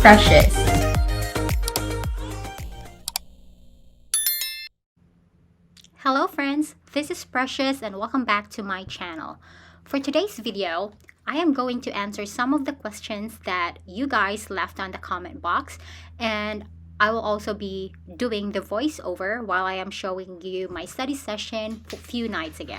Precious. Hello friends, this is Precious and welcome back to my channel. For today's video, I am going to answer some of the questions that you guys left on the comment box, and I will also be doing the voiceover while I am showing you my study session a few nights ago.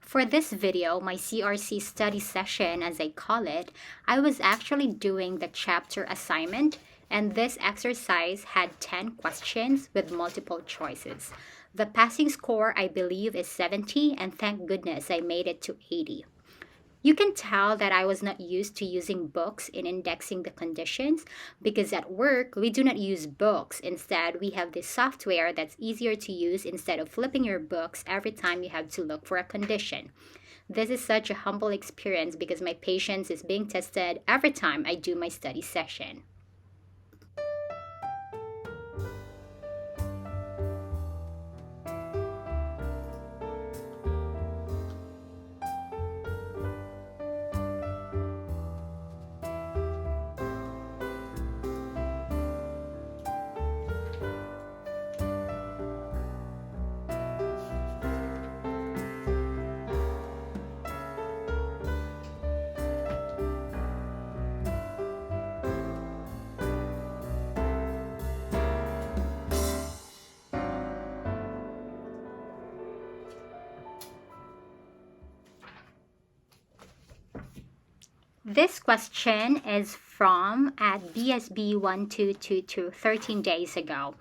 For this video, my CRC study session as I call it, I was actually doing the chapter assignment, and this exercise had 10 questions with multiple choices. The passing score I believe is 70, and thank goodness I made it to 80. You can tell that I was not used to using books in indexing the conditions because at work, we do not use books. Instead, we have this software that's easier to use instead of flipping your books every time you have to look for a condition. This is such a humble experience because my patience is being tested every time I do my study session. This question is from at BSB1222 13 days ago.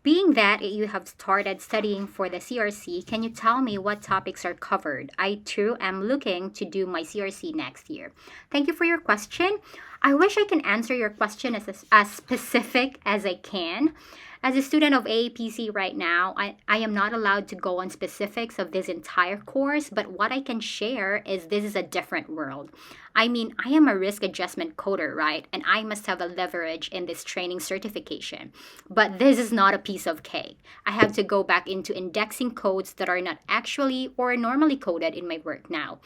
Being that you have started studying for the CRC, can you tell me what topics are covered? I too am looking to do my CRC next year. Thank you for your question. I wish I can answer your question as specific as I can. As a student of AAPC right now, I am not allowed to go on specifics of this entire course, but what I can share is this is a different world. I mean, I am a risk adjustment coder, right? And I must have a leverage in this training certification. But this is not a piece of cake. I have to go back into indexing codes that are not actually or normally coded in my work now.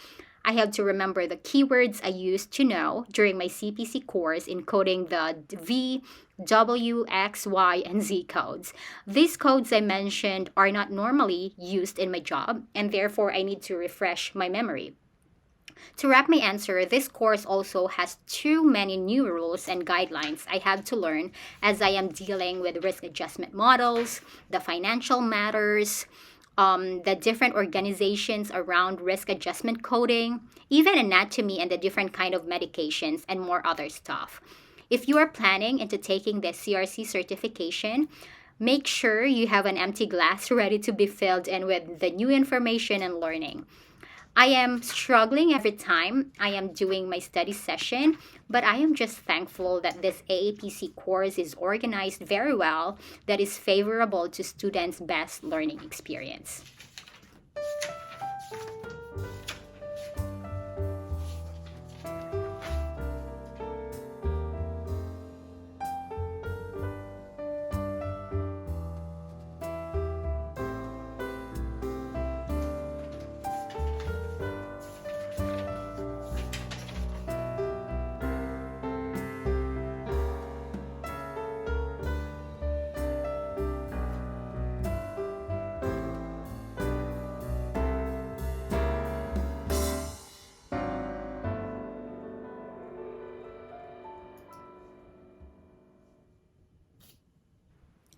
I have to remember the keywords I used to know during my CPC course in coding the V, W, X, Y, and Z codes. These codes I mentioned are not normally used in my job, and therefore I need to refresh my memory. To wrap my answer, this course also has too many new rules and guidelines I have to learn as I am dealing with risk adjustment models, the financial matters, the different organizations around risk adjustment coding, even anatomy and the different kind of medications and more other stuff. If you are planning into taking the CRC certification, make sure you have an empty glass ready to be filled in with the new information and learning. I am struggling every time I am doing my study session, but I am just thankful that this AAPC course is organized very well that is favorable to students' best learning experience.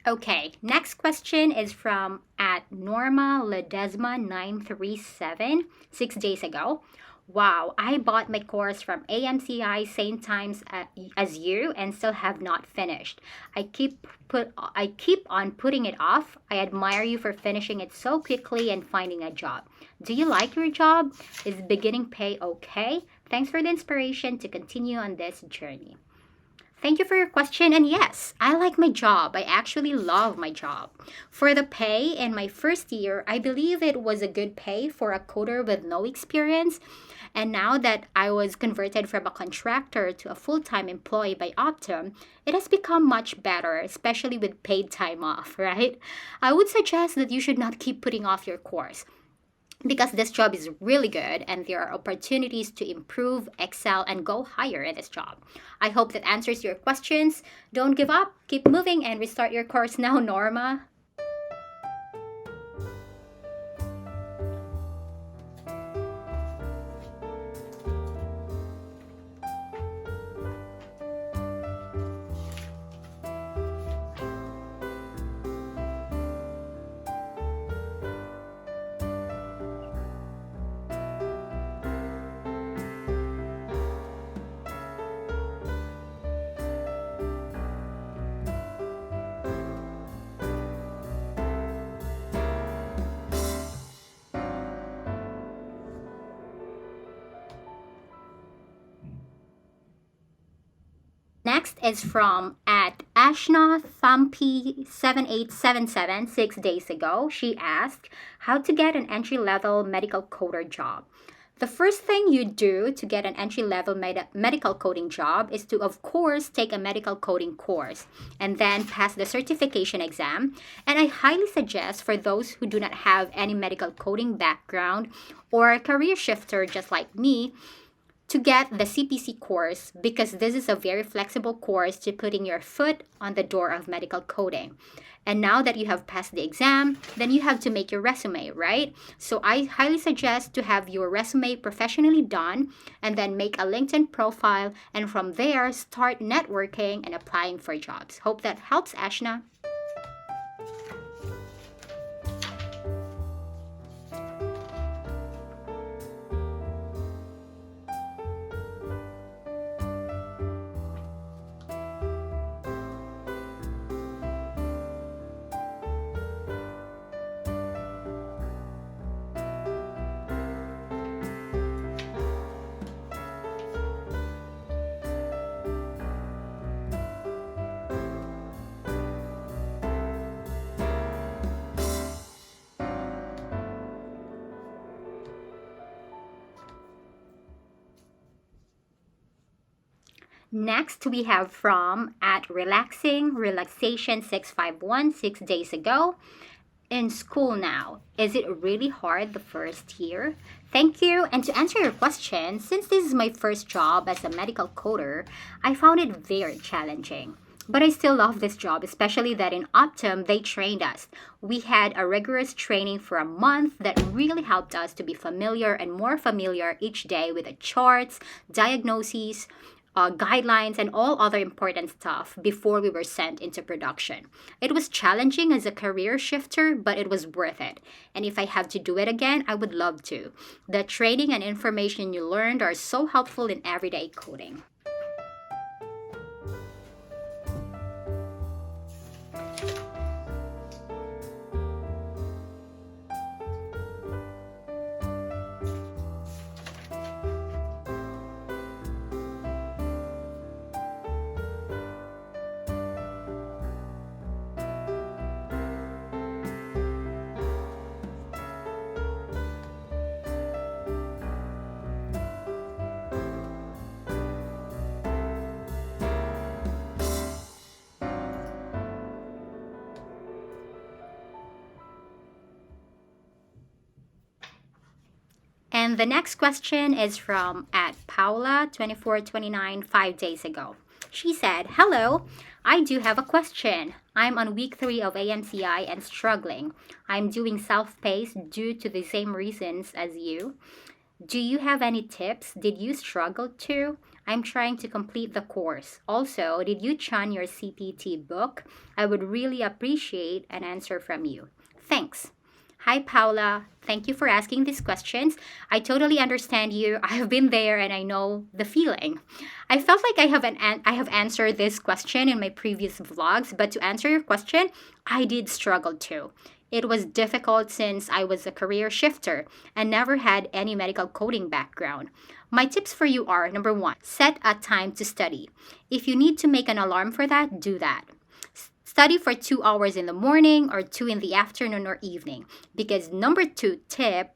Okay, next question is from at Norma Ledesma 937 6 days ago. Wow, I bought my course from AMCI same times as you and still have not finished. I keep on putting it off. I admire you for finishing it so quickly and finding a job. Do you like your job? Is beginning pay okay? Thanks for the inspiration to continue on this journey. Thank you for your question. And yes, I like my job. I actually love my job. For the pay in my first year, I believe it was a good pay for a coder with no experience. And now that I was converted from a contractor to a full time employee by Optum, it has become much better, especially with paid time off, right? I would suggest that you should not keep putting off your course because this job is really good and there are opportunities to improve, excel, and go higher in this job. I hope that answers your questions. Don't give up, keep moving, and restart your course now, Norma. Next is from at Ashna Thumpy 7877 6 days ago. She asked how to get an entry level medical coder job. The first thing you do to get an entry level medical coding job is to, of course, take a medical coding course and then pass the certification exam. And I highly suggest for those who do not have any medical coding background or a career shifter just like me to get the CPC course because this is a very flexible course to putting your foot on the door of medical coding. And now that you have passed the exam, then you have to make your resume, right? So I highly suggest to have your resume professionally done and then make a LinkedIn profile and from there start networking and applying for jobs. Hope that helps, Ashna. Next, we have from at Relaxing Relaxation 651 6 days ago. In school now, is it really hard the first year? Thank you. And to answer your question, since this is my first job as a medical coder, I found it very challenging. But I still love this job, especially that in Optum they trained us. We had a rigorous training for a month that really helped us to be familiar and more familiar each day with the charts, diagnoses, guidelines, and all other important stuff before we were sent into production. It was challenging as a career shifter, but it was worth it. And if I have to do it again, I would love to. The training and information you learned are so helpful in everyday coding. And the next question is from at Paula2429 5 days ago. She said, hello, I do have a question. I'm on week 3 of AMCI and struggling. I'm doing self-paced due to the same reasons as you. Do you have any tips? Did you struggle too? I'm trying to complete the course. Also, did you chun your CPT book? I would really appreciate an answer from you. Thanks. Hi, Paula. Thank you for asking these questions. I totally understand you. I have been there and I know the feeling. I felt like I have answered this question in my previous vlogs, but to answer your question, I did struggle too. It was difficult since I was a career shifter and never had any medical coding background. My tips for you are number one, set a time to study. If you need to make an alarm for that, do that. Study for 2 hours in the morning or two in the afternoon or evening. Because number two tip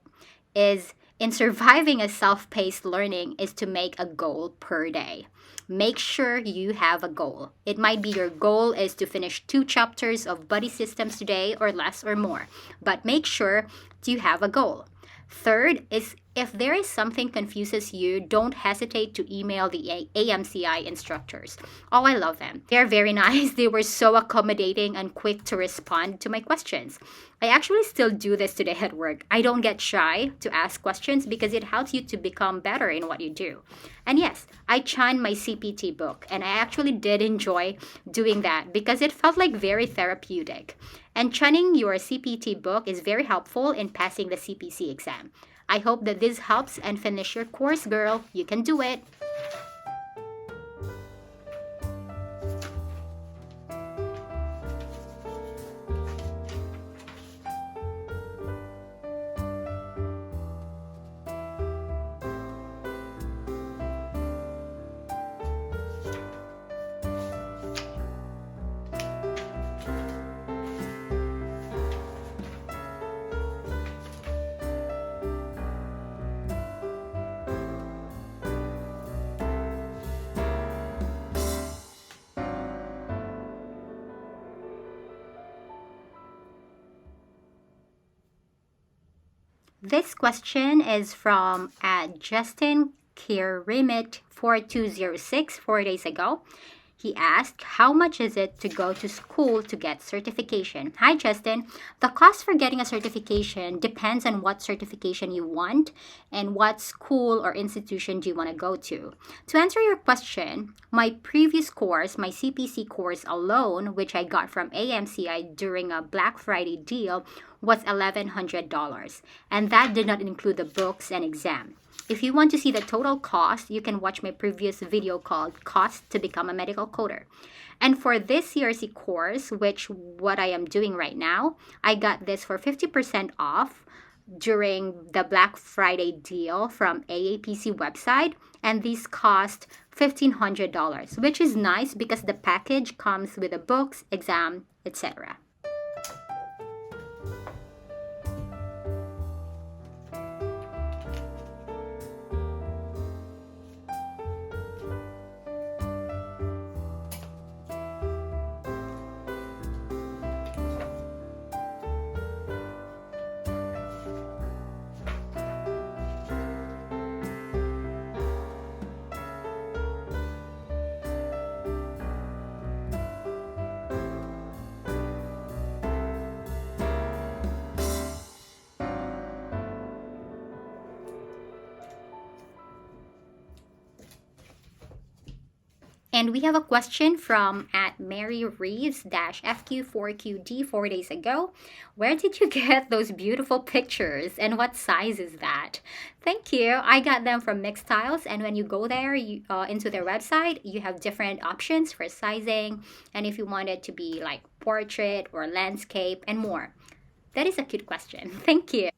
is in surviving a self-paced learning is to make a goal per day. Make sure you have a goal. It might be your goal is to finish 2 chapters of Buddy Systems today or less or more, but make sure you have a goal. Third is if there is something confuses you, don't hesitate to email the AMCI instructors. Oh, I love them. They're very nice. They were so accommodating and quick to respond to my questions. I actually still do this today at work. I don't get shy to ask questions because it helps you to become better in what you do. And yes, I channed my CPT book and I actually did enjoy doing that because it felt like very therapeutic. And chunning your CPT book is very helpful in passing the CPC exam. I hope that this helps and finish your course, girl. You can do it. This question is from Justin Kirimit 4206 4 days ago. He asked, how much is it to go to school to get certification? Hi, Justin. The cost for getting a certification depends on what certification you want and what school or institution do you want to go to. To answer your question, my previous course, my CPC course alone, which I got from AMCI during a Black Friday deal, was $1,100. And that did not include the books and exam. If you want to see the total cost, you can watch my previous video called Cost to Become a Medical Coder. And for this CRC course, which what I am doing right now, I got this for 50% off during the Black Friday deal from AAPC website. And these cost $1,500, which is nice because the package comes with the books, exam, etc. And we have a question from at Mary Reeves-FQ4QD 4 days ago. Where did you get those beautiful pictures and what size is that? Thank you. I got them from Mixtiles, and when you go there into their website, you have different options for sizing, and if you want it to be like portrait or landscape and more. That is a cute question. Thank you.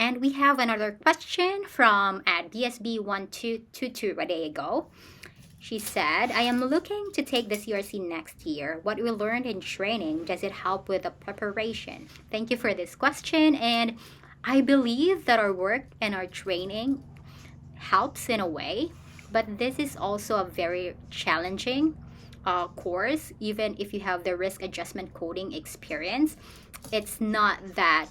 And we have another question from at BSB1222 a day ago. She said, I am looking to take the CRC next year. What we learned in training, does it help with the preparation? Thank you for this question. And I believe that our work and our training helps in a way, but this is also a very challenging course. Even if you have the risk adjustment coding experience, it's not that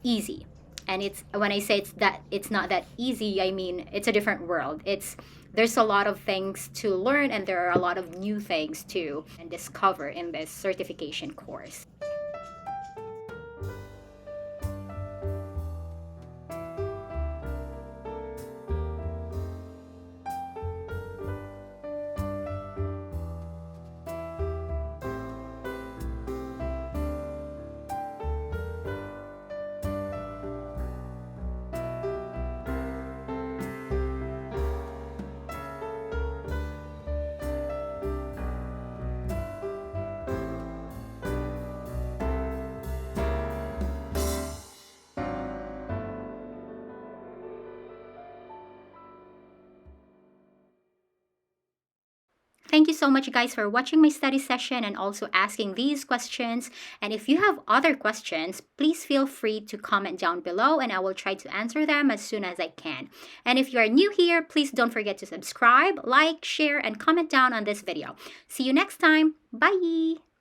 easy. And it's when I say it's not that easy, I mean it's a different world. There's a lot of things to learn, and there are a lot of new things to and discover in this certification course. Thank you so much, guys, for watching my study session and also asking these questions. And if you have other questions, please feel free to comment down below and I will try to answer them as soon as I can. And if you are new here, please don't forget to subscribe, like, share, and comment down on this video. See you next time. Bye!